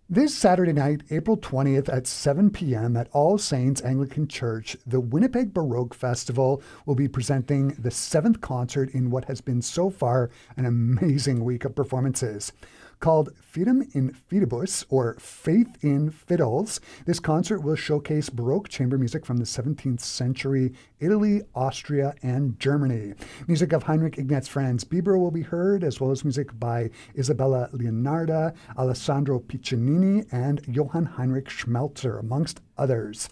This Saturday night, April 20th at 7 p.m. at All Saints Anglican Church, the Winnipeg Baroque Festival will be presenting the seventh concert in what has been so far an amazing week of performances. Called Fidem in Fidibus, or Faith in Fiddles, this concert will showcase Baroque chamber music from the 17th century, Italy, Austria, and Germany. Music of Heinrich Ignaz Franz Bieber will be heard, as well as music by Isabella Leonarda, Alessandro Piccinini, and Johann Heinrich Schmelzer, amongst others.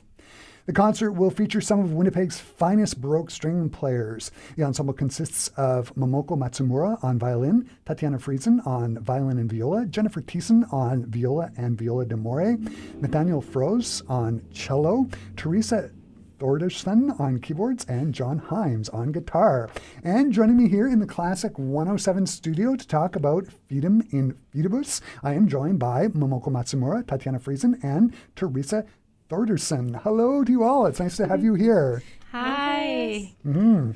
The concert will feature some of Winnipeg's finest Baroque string players. The ensemble consists of Momoko Matsumura on violin, Tatiana Friesen on violin and viola, Jennifer Thiessen on viola and viola d'amore, Nathaniel Froese on cello, Theresa Thordarson on keyboards, and John Himes on guitar. And joining me here in the Classic 107 studio to talk about Fidem in Fidibus, I am joined by Momoko Matsumura, Tatiana Friesen, and Theresa Thordarson. Hello to you all. It's nice to have you here. Hi. I'm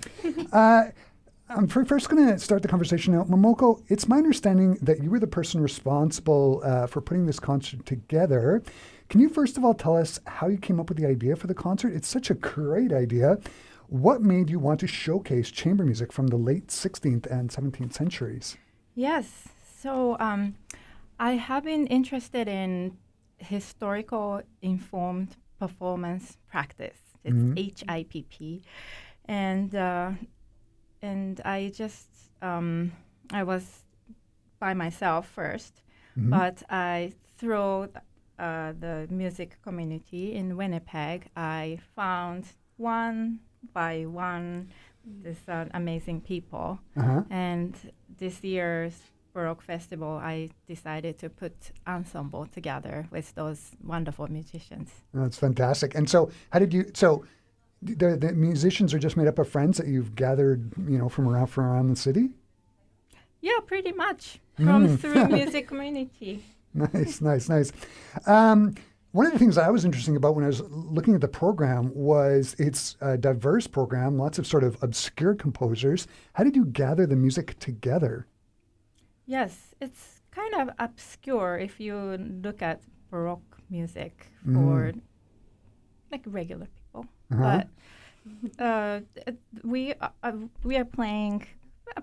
first going to start the conversation now. Momoko, it's my understanding that you were the person responsible for putting this concert together. Can you first of all tell us how you came up with the idea for the concert? It's such a great idea. What made you want to showcase chamber music from the late 16th and 17th centuries? Yes. So I have been interested in historical informed performance practice. It's HIPP, and I just I was by myself first, but I through the music community in Winnipeg, I found one by one these amazing people, and this year's Baroque Festival, I decided to put ensemble together with those wonderful musicians. That's fantastic. And so how did you, so the musicians are just made up of friends that you've gathered, from around the city? Yeah, pretty much through music community. Nice. One of the things I was interested about when I was looking at the program was it's a diverse program, lots of sort of obscure composers. How did you gather the music together? Yes, it's kind of obscure if you look at Baroque music for like regular people. But we are playing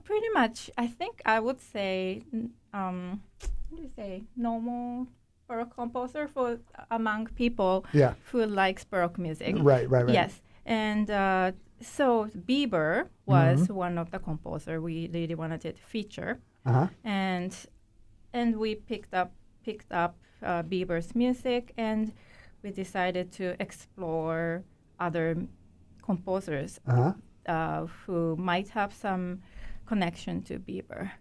pretty much. I think I would say normal Baroque composer for among people who likes Baroque music. Right. Yes, and so Bieber was one of the composer we really wanted to feature. And we picked up Bieber's music, and we decided to explore other composers who might have some connection to Bieber.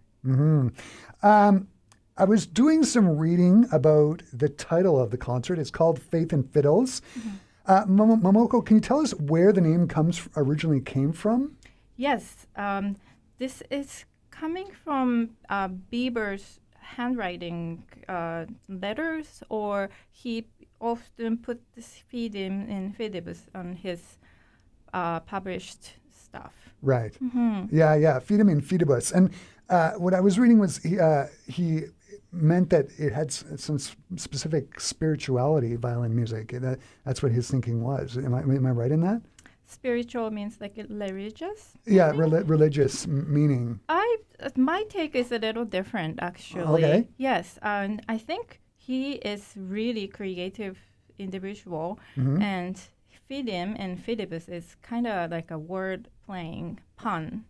I was doing some reading about the title of the concert. It's called Faith in Fiddles. Momoko, can you tell us where the name originally came from? Yes, this is coming from Bieber's handwriting letters, or he often put this Fidem in Fidibus on his published stuff. Right. Yeah. Fidem in Fidibus. And what I was reading was he meant that it had some specific spirituality, violin music. That's what his thinking was. Am I right in that? Spiritual means like religious? Yeah, religious meaning. My take is a little different, actually. Okay. Yes, and I think he is really creative individual, and Fidem and Fidibus is kind of like a word playing pun.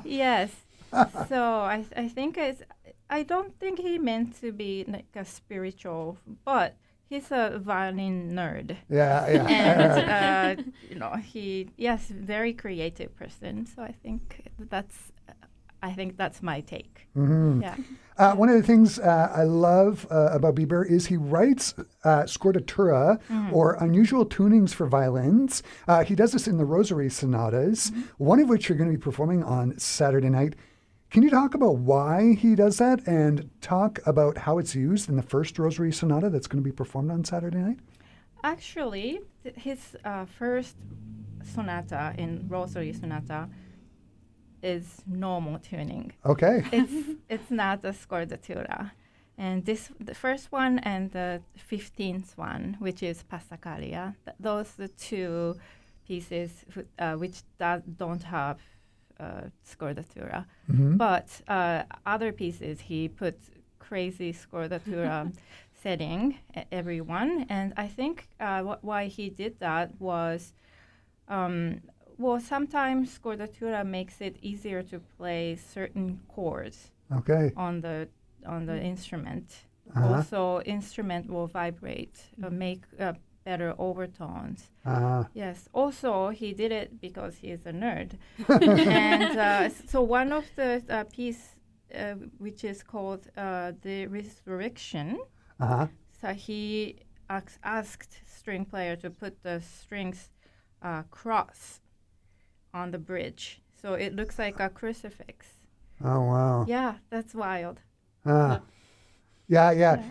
Yes. So I think I don't think he meant to be like a spiritual, but he's a violin nerd. Yeah. And very creative person. So I think that's my take. Yeah. One of the things I love about Bieber is he writes scordatura, or unusual tunings for violins. He does this in the Rosary Sonatas, one of which you're going to be performing on Saturday night. Can you talk about why he does that and talk about how it's used in the first Rosary Sonata that's going to be performed on Saturday night? Actually, his first sonata in Rosary Sonata is normal tuning. Okay. It's not a scordatura. And the first one and the 15th one, which is Passacaglia, those are the two pieces which don't have scordatura. But other pieces, he put crazy scordatura setting every one. And I think why he did that was, sometimes scordatura makes it easier to play certain chords on the instrument. Also, instrument will vibrate, make better overtones. Yes. Also, he did it because he is a nerd. And so one of the piece, which is called the Resurrection, so he asked string player to put the strings cross on the bridge, so it looks like a crucifix. Oh wow! Yeah, that's wild. Yeah.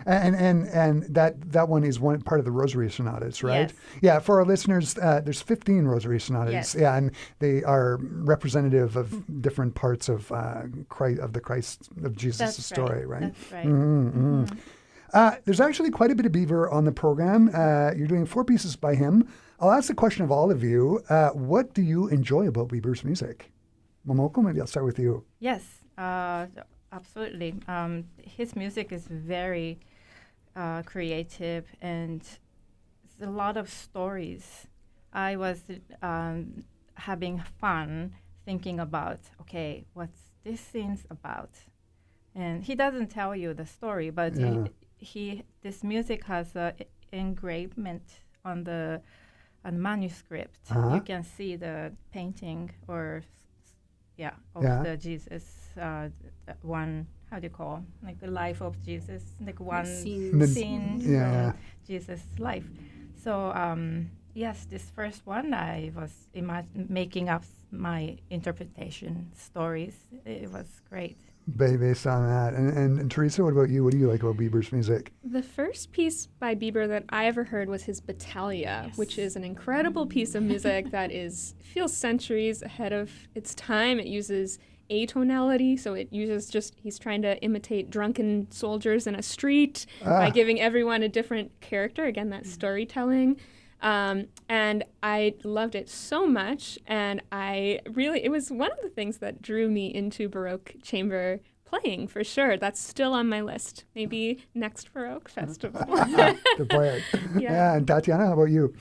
And that one is one part of the Rosary Sonatas, right? Yes. Yeah, for our listeners, there's 15 Rosary Sonatas. Yes. Yeah, and they are representative of different parts of Jesus' story, right? That's right. There's actually quite a bit of Bieber on the program. You're doing 4 pieces by him. I'll ask the question of all of you. What do you enjoy about Bieber's music? Momoko, maybe I'll start with you. Yes, absolutely. His music is very creative, and it's a lot of stories. I was having fun thinking about, okay, what's this scene's about? And he doesn't tell you the story, but this music has an engravement on the manuscript. You can see the painting of the Jesus, one, how do you call, like the life of Jesus, like one scene from Jesus' life. So yes, this first one, I was making up my interpretation stories. It was great. Based on that. And Theresa, what about you? What do you like about Bieber's music? The first piece by Bieber that I ever heard was his Battaglia, which is an incredible piece of music that feels centuries ahead of its time. It uses atonality, so it uses he's trying to imitate drunken soldiers in a street by giving everyone a different character. Again, that's storytelling. And I loved it so much, and it was one of the things that drew me into Baroque chamber playing, for sure. That's still on my list. Maybe next Baroque festival. To play it. Yeah, and Tatiana, how about you?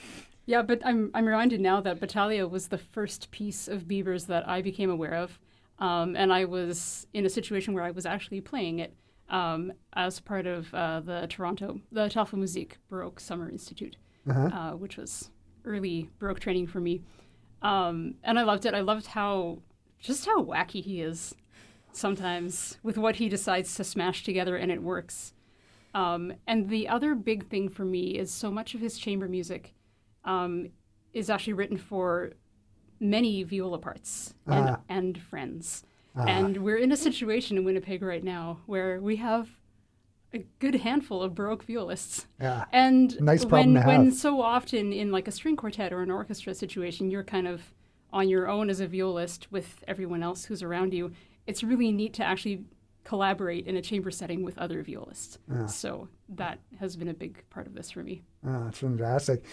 Yeah, but I'm reminded now that Battaglia was the first piece of Bieber's that I became aware of, and I was in a situation where I was actually playing it as part of the Tafel Musik Baroque Summer Institute. Which was early Baroque training for me. And I loved it. I loved how wacky he is sometimes with what he decides to smash together, and it works. And the other big thing for me is so much of his chamber music is actually written for many viola parts and friends. And we're in a situation in Winnipeg right now where we have a good handful of Baroque violists. Yeah. And nice problem to have. When so often in like a string quartet or an orchestra situation, you're kind of on your own as a violist with everyone else who's around you, it's really neat to actually collaborate in a chamber setting with other violists. So that has been a big part of this for me. That's fantastic.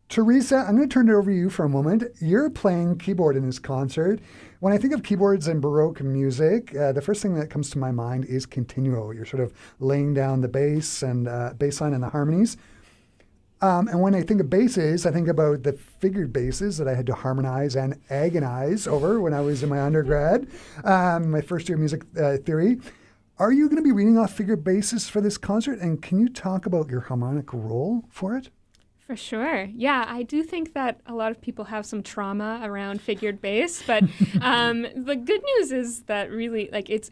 Theresa, I'm going to turn it over to you for a moment. You're playing keyboard in this concert. When I think of keyboards and Baroque music, the first thing that comes to my mind is continuo. You're sort of laying down the bass and bass line and the harmonies. And when I think of basses, I think about the figured basses that I had to harmonize and agonize over when I was in my undergrad, my first year of music theory. Are you going to be reading off figured basses for this concert? And can you talk about your harmonic role for it? For sure. Yeah, I do think that a lot of people have some trauma around figured bass, but the good news is that really, like, it's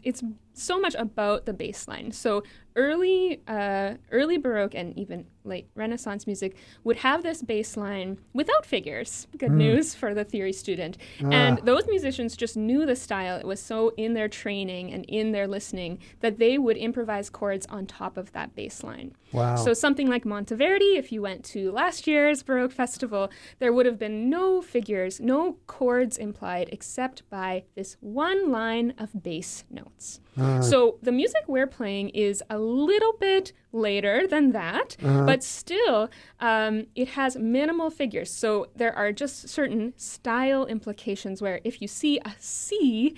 so much about the bass line. So early Baroque and even late Renaissance music, would have this bass line without figures. Good news for the theory student. And those musicians just knew the style. It was so in their training and in their listening that they would improvise chords on top of that bass line. Wow. So something like Monteverdi, if you went to last year's Baroque Festival, there would have been no figures, no chords implied except by this one line of bass notes. So the music we're playing is a little bit later than that, but still it has minimal figures. So there are just certain style implications where if you see a C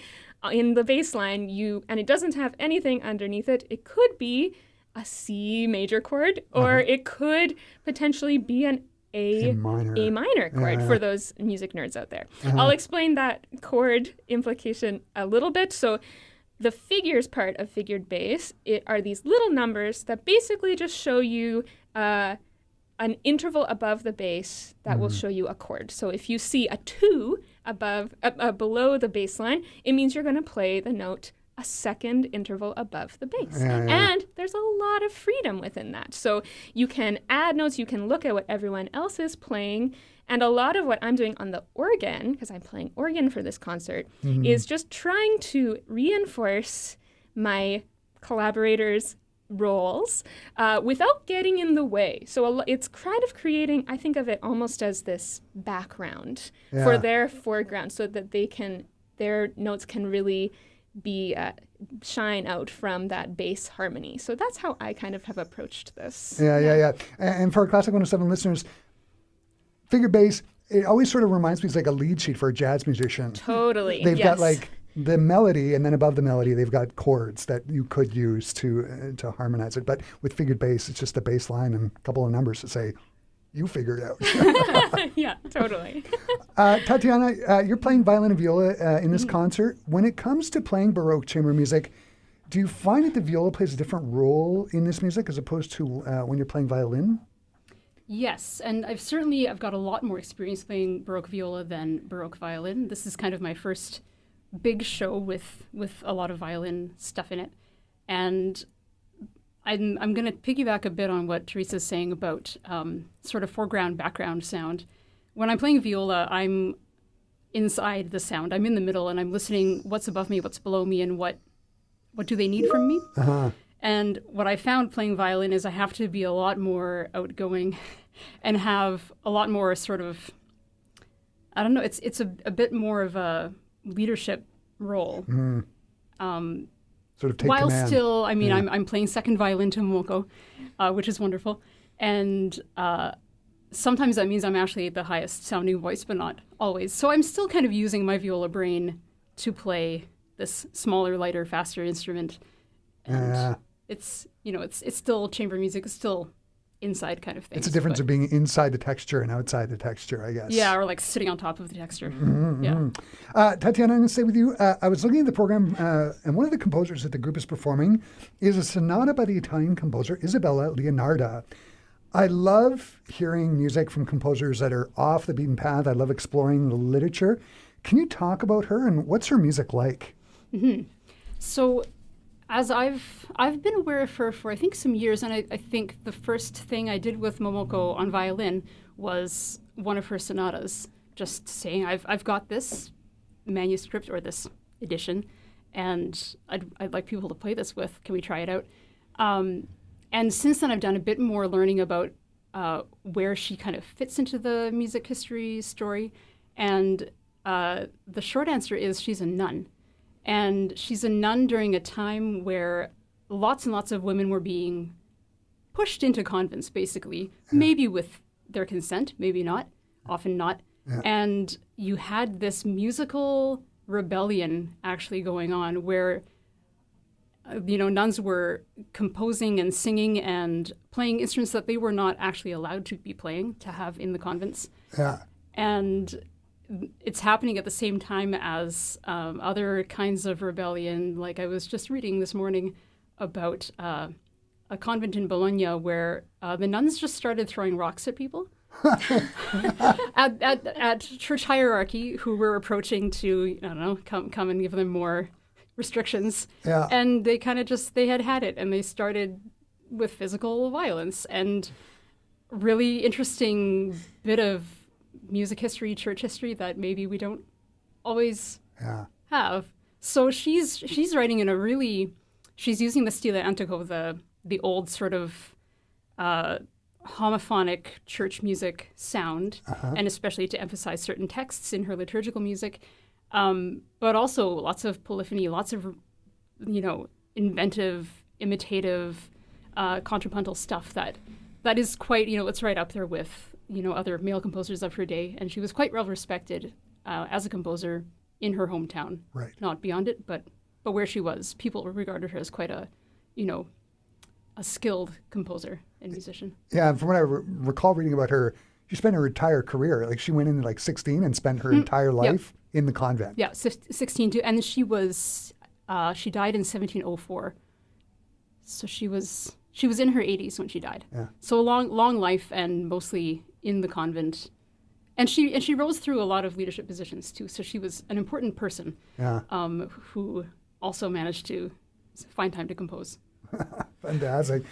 in the bass line, and it doesn't have anything underneath it, it could be a C major chord, or it could potentially be an A minor chord for those music nerds out there. I'll explain that chord implication a little bit. So the figures part of figured bass are these little numbers that basically just show you an interval above the bass that will show you a chord. So if you see a 2 below the bass line, it means you're going to play the note a second interval above the bass. And there's a lot of freedom within that. So you can add notes, you can look at what everyone else is playing, and a lot of what I'm doing on the organ, because I'm playing organ for this concert, is just trying to reinforce my collaborators' roles without getting in the way. So it's kind of creating, I think of it almost as this background for their foreground, so that their notes can really shine out from that bass harmony. So that's how I kind of have approached this. Yeah. And for our Classic 107 listeners, figure bass, it always sort of reminds me, it's like a lead sheet for a jazz musician. Totally. They've got like the melody, and then above the melody, they've got chords that you could use to harmonize it. But with figured bass, it's just a bass line and a couple of numbers to say, you figure it out. Yeah, totally. Tatiana, you're playing violin and viola in this concert. When it comes to playing Baroque chamber music, do you find that the viola plays a different role in this music as opposed to when you're playing violin? Yes, and I've got a lot more experience playing Baroque viola than Baroque violin. This is kind of my first big show with a lot of violin stuff in it. And I'm going to piggyback a bit on what Theresa's saying about sort of foreground, background sound. When I'm playing viola, I'm inside the sound. I'm in the middle, and I'm listening what's above me, what's below me, and what do they need from me. And what I found playing violin is I have to be a lot more outgoing and have a lot more sort of, I don't know, it's a bit more of a leadership role. Sort of take while command. Still, I mean, I'm playing second violin to Momoko, which is wonderful. And sometimes that means I'm actually the highest sounding voice, but not always. So I'm still kind of using my viola brain to play this smaller, lighter, faster instrument. And it's still chamber music, it's still inside kind of thing. It's a difference of being inside the texture and outside the texture, I guess. Yeah, or like sitting on top of the texture. Tatiana, I'm going to stay with you. I was looking at the program, and one of the composers that the group is performing is a sonata by the Italian composer Isabella Leonarda. I love hearing music from composers that are off the beaten path. I love exploring the literature. Can you talk about her, and what's her music like? So, as I've been aware of her for I think some years, and I think the first thing I did with Momoko on violin was one of her sonatas, just saying I've got this manuscript or this edition, and I'd like people to play this with. Can we try it out? And since then, I've done a bit more learning about where she kind of fits into the music history story, and the short answer is she's a nun. And she's a nun during a time where lots and lots of women were being pushed into convents, basically, maybe with their consent, maybe not, often not. And you had this musical rebellion actually going on where, nuns were composing and singing and playing instruments that they were not actually allowed to be playing, to have in the convents. And it's happening at the same time as other kinds of rebellion. Like I was just reading this morning about a convent in Bologna where the nuns just started throwing rocks at people at church hierarchy who were approaching to, I don't know, come and give them more restrictions. And they kind of they had it, and they started with physical violence. And really interesting bit of music history, church history that maybe we don't always have. So she's writing in a really, she's using the stile antico, the old sort of homophonic church music sound, and especially to emphasize certain texts in her liturgical music, but also lots of polyphony, lots of, inventive, imitative, contrapuntal stuff that is quite, it's right up there with, other male composers of her day. And she was quite well respected as a composer in her hometown. Right. Not beyond it, but where she was, people regarded her as quite a skilled composer and musician. Yeah, and from what I recall reading about her, she spent her entire career, like she went in at 16 and spent her entire life in the convent. Yeah, 16 too. And she died in 1704. So she was in her 80s when she died. Yeah. So a long life, and mostly in the convent. And she rose through a lot of leadership positions too. So she was an important person who also managed to find time to compose. Fantastic.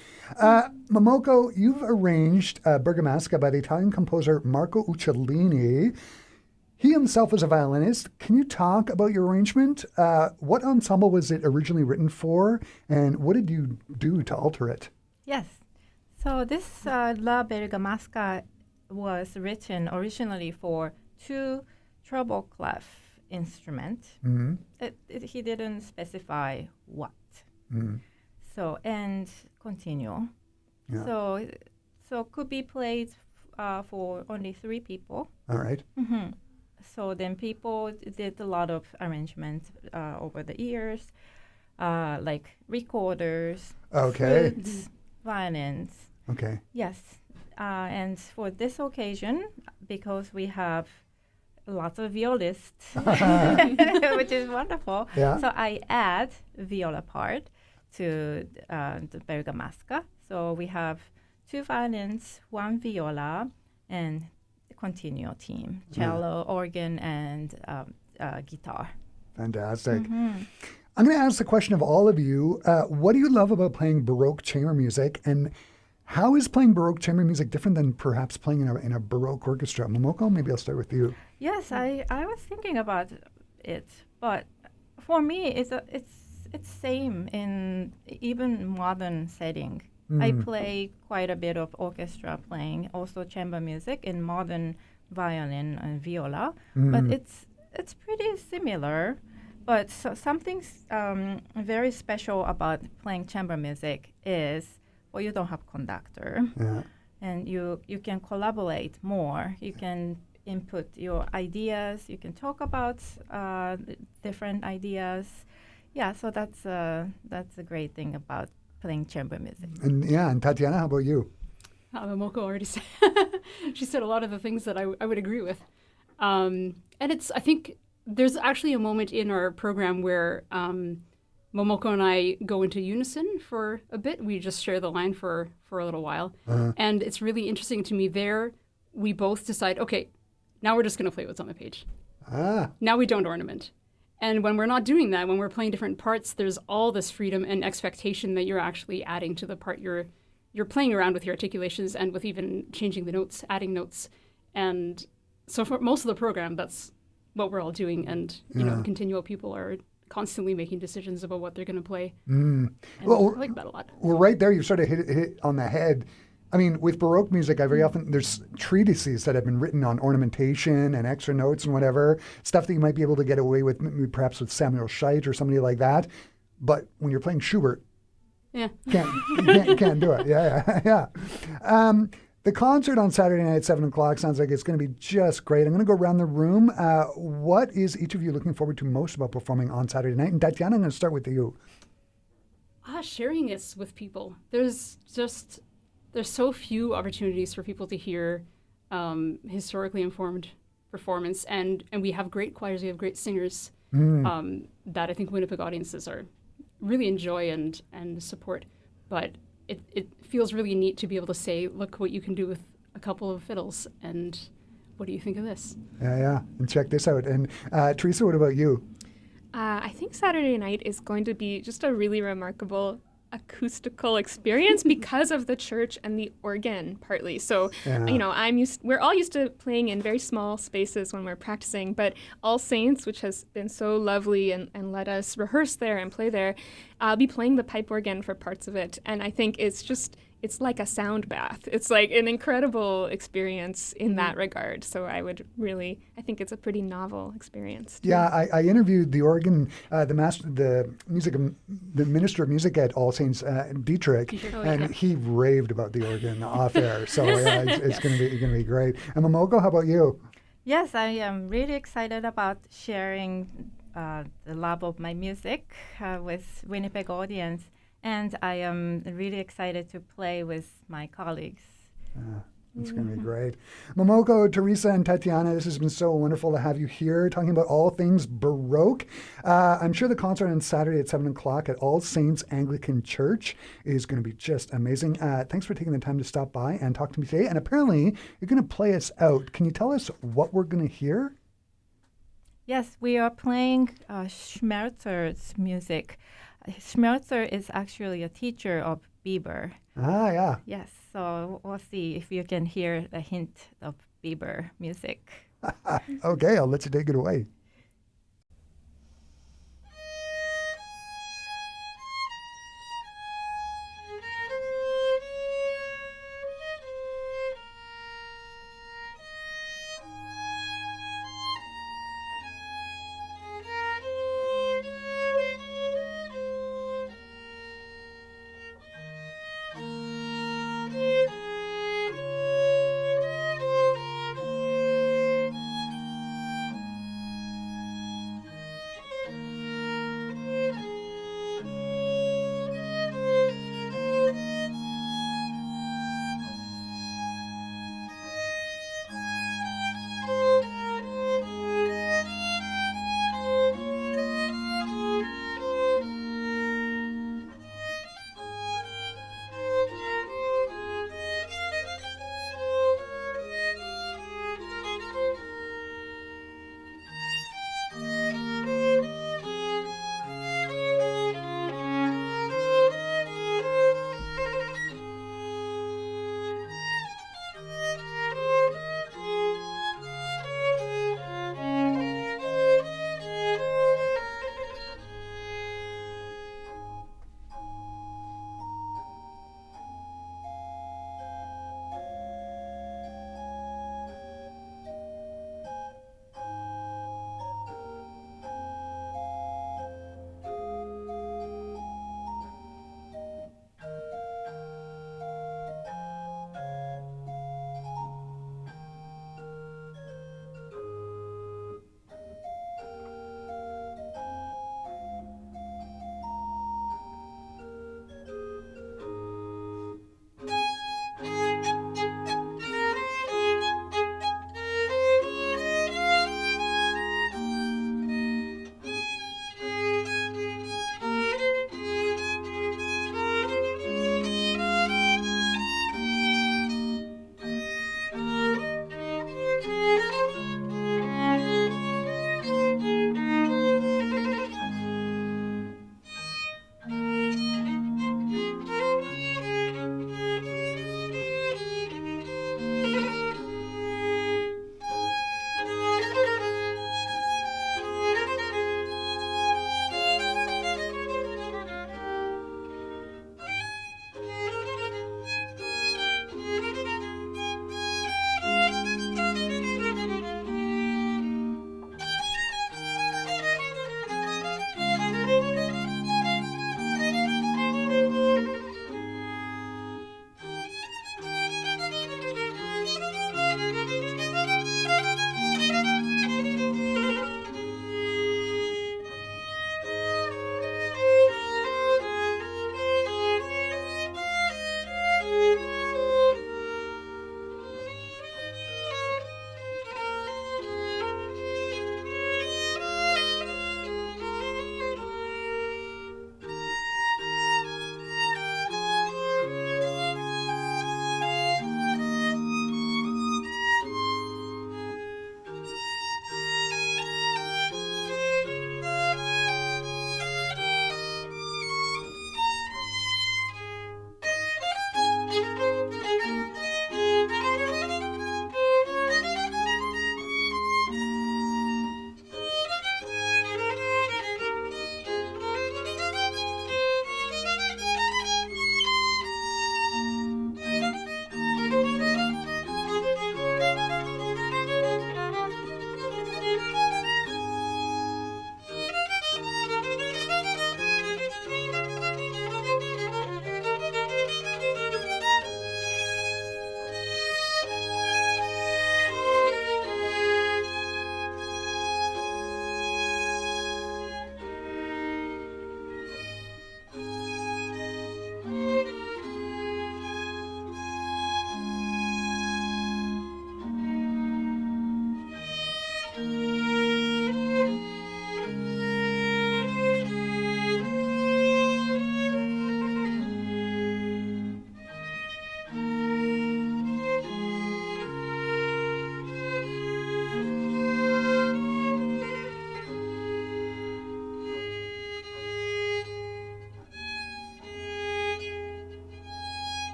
Momoko, you've arranged Bergamasca by the Italian composer Marco Uccellini. He himself was a violinist. Can you talk about your arrangement? What ensemble was it originally written for, and what did you do to alter it? Yes. So this La Bergamasca was written originally for 2 treble clef instruments. He didn't specify what. So, and continuo. Yeah. So could be played for only 3 people. All right. So then people did a lot of arrangements over the years, like recorders, flutes, violins. Okay. Yes. And for this occasion, because we have lots of violists, which is wonderful, so I add viola part to the Bergamasca. So we have 2 violins, 1 viola, and continuo team, cello, organ, and guitar. Fantastic. I'm going to ask the question of all of you. What do you love about playing Baroque chamber music, and how is playing Baroque chamber music different than perhaps playing in a Baroque orchestra? Momoko, maybe I'll start with you. Yes, I was thinking about it, but for me, it's same in even modern setting. I play quite a bit of orchestra playing, also chamber music in modern violin and viola, but it's pretty similar. But something very special about playing chamber music is, well, you don't have conductor, and you can collaborate more. You can input your ideas. You can talk about different ideas. Yeah, so that's a great thing about playing chamber music. And Tatiana, how about you? Momoko already said, she said a lot of the things that I would agree with. And I think there's actually a moment in our program where Momoko and I go into unison for a bit. We just share the line for a little while. And it's really interesting to me there. We both decide, okay, now we're just going to play what's on the page. Now we don't ornament. And when we're not doing that, when we're playing different parts, there's all this freedom and expectation that you're actually adding to the part. You're playing around with your articulations and with even changing the notes, adding notes. And so for most of the program, that's what we're all doing. And, the continual people are constantly making decisions about what they're going to play. And I like that a lot. Well, right there, you sort of hit it on the head. I mean, with Baroque music, very often there's treatises that have been written on ornamentation and extra notes and whatever, stuff that you might be able to get away with, maybe perhaps with Samuel Scheidt or somebody like that. But when you're playing Schubert, you can't do it. Yeah. The concert on Saturday night at 7 o'clock sounds like it's going to be just great. I'm going to go around the room. What is each of you looking forward to most about performing on Saturday night? And Tatiana, I'm going to start with you. Sharing it with people. There's so few opportunities for people to hear historically informed performance, and we have great choirs, we have great singers that I think Winnipeg audiences are really enjoy and support. But it feels really neat to be able to say, look what you can do with a couple of fiddles, and what do you think of this? Yeah, and check this out. And Theresa, what about you? I think Saturday night is going to be just a really remarkable acoustical experience because of the church and the organ partly. So, we're all used to playing in very small spaces when we're practicing, but All Saints, which has been so lovely and let us rehearse there and play there, I'll be playing the pipe organ for parts of it. And I think it's like a sound bath. It's like an incredible experience in that regard. So I think it's a pretty novel experience too. Yeah, I interviewed the organ, the minister of music at All Saints, Dietrich, and he raved about the organ off air. So it's going to be great. And Momoko, how about you? Yes, I am really excited about sharing the love of my music with Winnipeg audience. And I am really excited to play with my colleagues. It's going to be great. Momoko, Theresa, and Tatiana, this has been so wonderful to have you here talking about all things Baroque. I'm sure the concert on Saturday at 7 o'clock at All Saints Anglican Church is going to be just amazing. Thanks for taking the time to stop by and talk to me today. And apparently, you're going to play us out. Can you tell us what we're going to hear? Yes, we are playing Schmerzer's music. Schmerzer is actually a teacher of Bieber. Yeah. Yes, so we'll see if you can hear a hint of Bieber music. Okay, I'll let you take it away.